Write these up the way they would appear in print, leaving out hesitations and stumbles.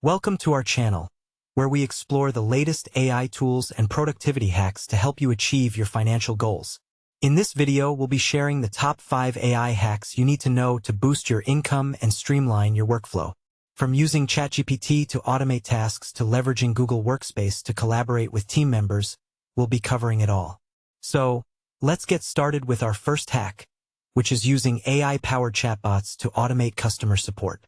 Welcome to our channel, where we explore the latest AI tools and productivity hacks to help you achieve your financial goals. In this video, we'll be sharing the top 5 AI hacks you need to know to boost your income and streamline your workflow. From using ChatGPT to automate tasks to leveraging Google Workspace to collaborate with team members, we'll be covering it all. So, let's get started with our first hack, which is using AI-powered chatbots to automate customer support.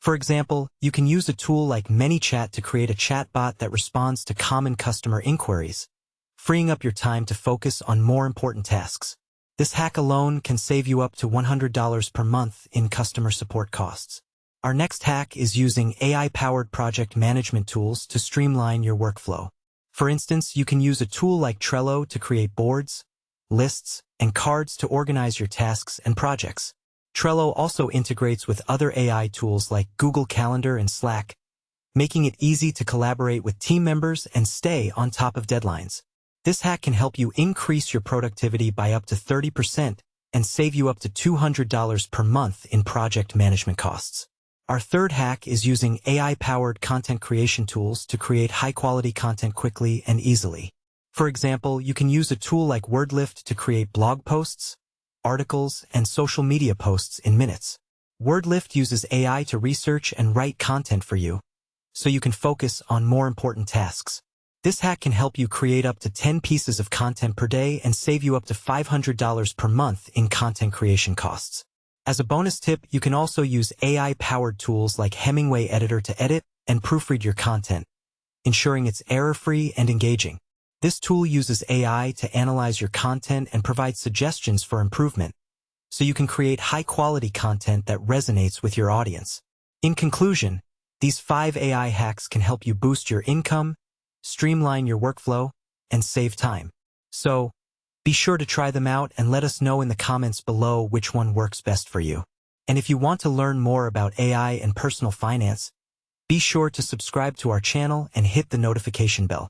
For example, you can use a tool like ManyChat to create a chatbot that responds to common customer inquiries, freeing up your time to focus on more important tasks. This hack alone can save you up to $100 per month in customer support costs. Our next hack is using AI-powered project management tools to streamline your workflow. For instance, you can use a tool like Trello to create boards, lists, and cards to organize your tasks and projects. Trello also integrates with other AI tools like Google Calendar and Slack, making it easy to collaborate with team members and stay on top of deadlines. This hack can help you increase your productivity by up to 30% and save you up to $200 per month in project management costs. Our third hack is using AI-powered content creation tools to create high-quality content quickly and easily. For example, you can use a tool like WordLift to create blog posts, articles, and social media posts in minutes. WordLift uses AI to research and write content for you, so you can focus on more important tasks. This hack can help you create up to 10 pieces of content per day and save you up to $500 per month in content creation costs. As a bonus tip, you can also use AI-powered tools like Hemingway Editor to edit and proofread your content, ensuring it's error-free and engaging. This tool uses AI to analyze your content and provide suggestions for improvement, so you can create high-quality content that resonates with your audience. In conclusion, these 5 AI hacks can help you boost your income, streamline your workflow, and save time. So, be sure to try them out and let us know in the comments below which one works best for you. And if you want to learn more about AI and personal finance, be sure to subscribe to our channel and hit the notification bell.